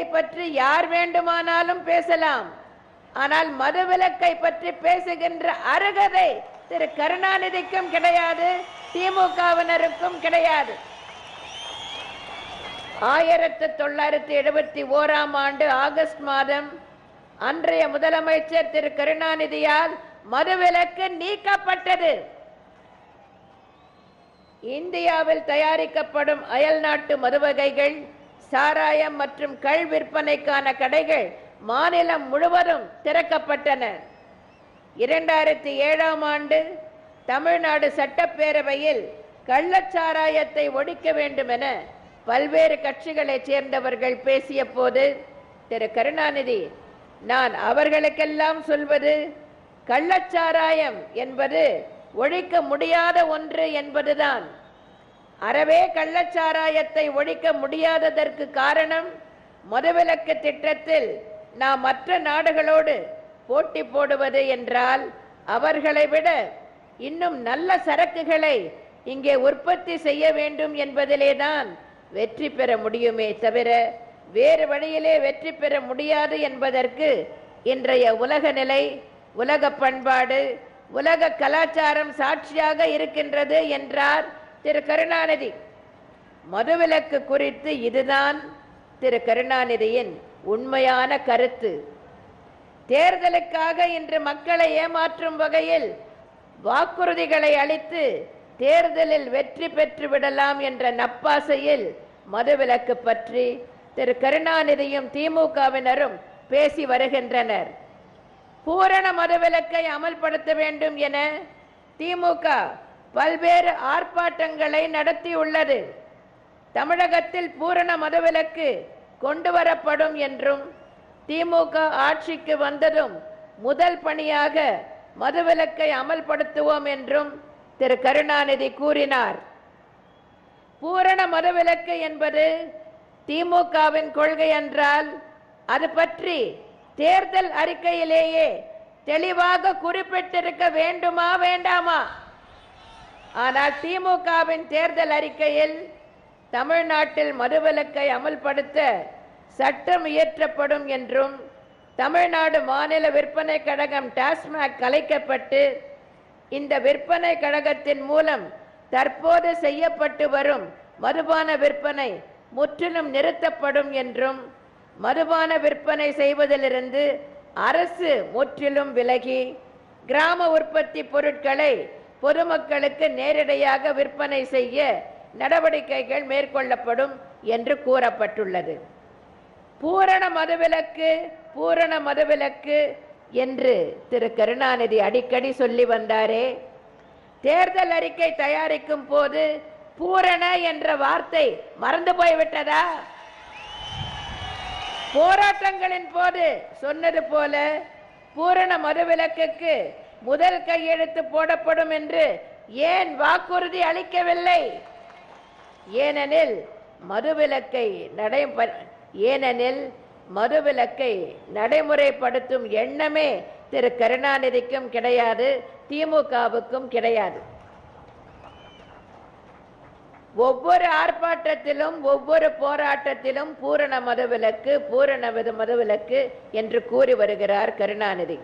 கொள்கையை பற்றி யார் வேண்டுமானாலும் பேசலாம். ஆனால் மதுவிலக்கை பற்றி பேசுகின்ற அருகதை திரு கருணாநிதிக்கும் கிடையாது, திமுகவினருக்கும் கிடையாது. 1971ஆம் ஆண்டு ஆகஸ்ட் மாதம் அன்றைய முதலமைச்சர் திரு கருணாநிதியால் மதுவிலக்கு நீக்கப்பட்டது. இந்தியாவில் தயாரிக்கப்படும் அயல்நாட்டு மதுவகைகள், சாராயம் மற்றும் கள் விற்பனைக்கான கடைகள் மாநிலம் முழுவதும் திறக்கப்பட்டன. 2007ஆம் ஆண்டு தமிழ்நாடு சட்டப்பேரவையில் கள்ளச்சாராயத்தை ஒழிக்க வேண்டும் என பல்வேறு கட்சிகளைச் சேர்ந்தவர்கள் பேசிய போது திரு கருணாநிதி, நான் அவர்களுக்கெல்லாம் சொல்வது, கள்ளச்சாராயம் என்பது ஒழிக்க முடியாத ஒன்று என்பதுதான். அறவே கள்ளச்சாராயத்தை ஒழிக்க முடியாததற்கு காரணம், மதுவிலக்கு திட்டத்தில் நாம் மற்ற நாடுகளோடு போட்டி போடுவது என்றால் அவர்களை விட இன்னும் நல்ல சரக்குகளை இங்கே உற்பத்தி செய்ய வேண்டும் என்பதிலேதான் வெற்றி பெற முடியுமே தவிர வேறு வழியிலே வெற்றி பெற முடியாது என்பதற்கு இன்றைய உலக நிலை, உலக பண்பாடு, உலக கலாச்சாரம் சாட்சியாக இருக்கின்றது என்றார் திரு கருணாநிதி. மதுவிலக்கு குறித்து இதுதான் திரு கருணாநிதியின் உண்மையான கருத்து. தேர்தலுக்காக இன்று மக்களை ஏமாற்றும் வகையில் வாக்குறுதிகளை அளித்து தேர்தலில் வெற்றி பெற்று விடலாம் என்ற நப்பாசையில் மதுவிலக்கு பற்றி திரு கருணாநிதியும் திமுகவினரும் பேசி வருகின்றனர். பூரண மதுவிலக்கை அமல்படுத்த வேண்டும் என திமுக பல்வேறு ஆர்ப்பாட்டங்களை நடத்தியுள்ளது. தமிழகத்தில் பூரண மதுவிலக்கு கொண்டு வரப்படும் என்றும், திமுக ஆட்சிக்கு வந்ததும் முதல் பணியாக மதுவிலக்கை அமல்படுத்துவோம் என்றும் திரு கருணாநிதி கூறினார். பூரண மதுவிலக்கு என்பது திமுகவின் கொள்கை என்றால் அது பற்றி தேர்தல் அறிக்கையிலேயே தெளிவாக குறிப்பிட்டிருக்க வேண்டுமா வேண்டாமா? ஆனால் திமுகவின் தேர்தல் அறிக்கையில் தமிழ்நாட்டில் மதுவிலக்கை அமல்படுத்த சட்டம் இயற்றப்படும் என்றும், தமிழ்நாடு மாநில விற்பனை கழகம் டாஸ்மாக் கலைக்கப்பட்டு இந்த விற்பனை கழகத்தின் மூலம் தற்போது செய்யப்பட்டு வரும் மதுபான விற்பனை முற்றிலும் நிறுத்தப்படும் என்றும், மதுபான விற்பனை செய்வதிலிருந்து அரசு முற்றிலும் விலகி கிராம உற்பத்தி பொருட்களை பொதுமக்களுக்கு நேரடியாக விற்பனை செய்ய நடவடிக்கைகள் மேற்கொள்ளப்படும் என்று கூறப்பட்டுள்ளது. பூரண மதுவிலக்கு, பூரண மதுவிலக்கு என்று திரு கருணாநிதி அடிக்கடி சொல்லி வந்தாரே, தேர்தல் அறிக்கை தயாரிக்கும் போது பூரண என்ற வார்த்தை மறந்து போய்விட்டதா? போராட்டங்களின் போது சொன்னது போல பூரண மதுவிலக்குக்கு முதல் கையெழுத்து போடப்படும் என்று ஏன் வாக்குறுதி அளிக்கவில்லை? ஏனெனில் மதுவிலக்கை நடைமுறைப்படுத்தும் எண்ணமே திரு கருணாநிதிக்கும் கிடையாது, திமுகவுக்கும் கிடையாது. ஒவ்வொரு ஆர்ப்பாட்டத்திலும் ஒவ்வொரு போராட்டத்திலும் பூரண மதுவிலக்கு, பூரண மதுவிலக்கு என்று கூறி வருகிறார் கருணாநிதி.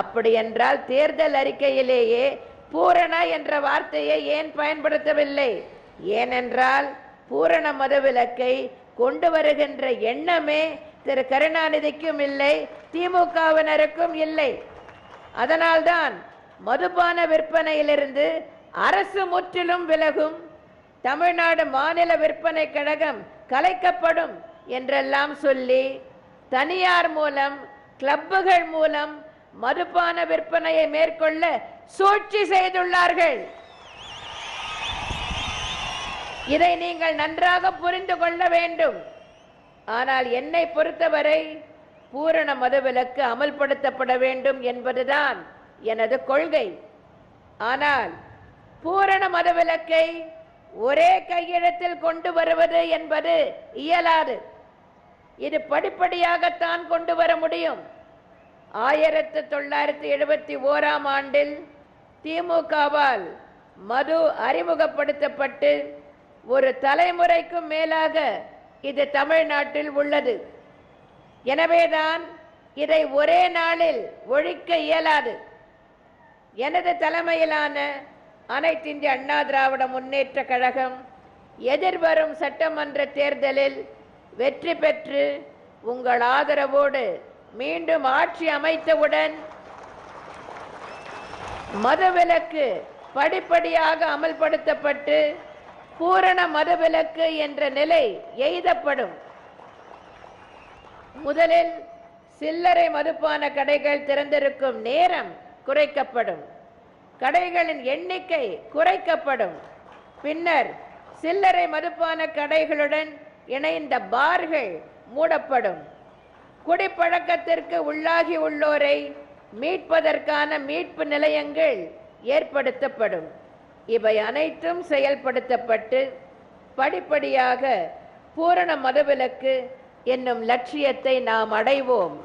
அப்படி என்றால் தேர்தல் அறிக்கையிலேயே பூரண என்ற வார்த்தையை ஏன் பயன்படுத்தவில்லை? ஏனென்றால் பூரண மதுவிலக்கை கொண்டு வருகின்ற எண்ணமே திரு கருணாநிதிக்கும் இல்லை, திமுகவினருக்கும் இல்லை. அதனால்தான் மதுபான விற்பனையிலிருந்து அரசு முற்றிலும் விலகும், தமிழ்நாடு மாநில விற்பனை கழகம் கலைக்கப்படும் என்றெல்லாம் சொல்லி தனியார் மூலம், கிளப்புகள் மூலம் மதுபான விற்பனையை மேற்கொள்ள சூழ்ச்சி செய்துள்ளார்கள். இதை நீங்கள் நன்றாக புரிந்து கொள்ள வேண்டும். ஆனால் என்னை பொறுத்தவரை பூரண மதுவிலக்கு அமல்படுத்தப்பட வேண்டும் என்பதுதான் எனது கொள்கை. ஆனால் பூரண மதுவிலக்கை ஒரே கையெழுத்தில் கொண்டு வருவது என்பது இயலாது. இது படிப்படியாகத்தான் கொண்டு வர முடியும். 1971ஆம் ஆண்டில் திமுகவால் மது அறிமுகப்படுத்தப்பட்டு ஒரு தலைமுறைக்கும் மேலாக இது தமிழ்நாட்டில் உள்ளது. எனவேதான் இதை ஒரே நாளில் ஒழிக்க இயலாது. எனது தலைமையிலான அனைத்து இந்திய அண்ணா திராவிட முன்னேற்ற கழகம் எதிர்வரும் சட்டமன்ற தேர்தலில் வெற்றி பெற்று உங்கள் ஆதரவோடு மீண்டும் ஆட்சி அமைத்தவுடன் மதுவிலக்கு படிப்படியாக அமல்படுத்தப்பட்டு பூரண மதுவிலக்கு என்ற நிலை எய்தப்படும். முதலில் சில்லறை மதுபான கடைகள் திறந்திருக்கும் நேரம் குறைக்கப்படும். கடைகளின் எண்ணிக்கை குறைக்கப்படும். பின்னர் சில்லறை மதுபான கடைகளுடன் இணைந்த பார்கள் மூடப்படும். குடிப்பழக்கத்திற்கு உள்ளாகி உள்ளோரை மீட்பதற்கான மீட்பு நிலையங்கள் ஏற்படுத்தப்படும். இவை அனைத்தும் செயல்படுத்தப்பட்டு படிப்படியாக பூரண மதுவிலக்கு என்னும் லட்சியத்தை நாம் அடைவோம்.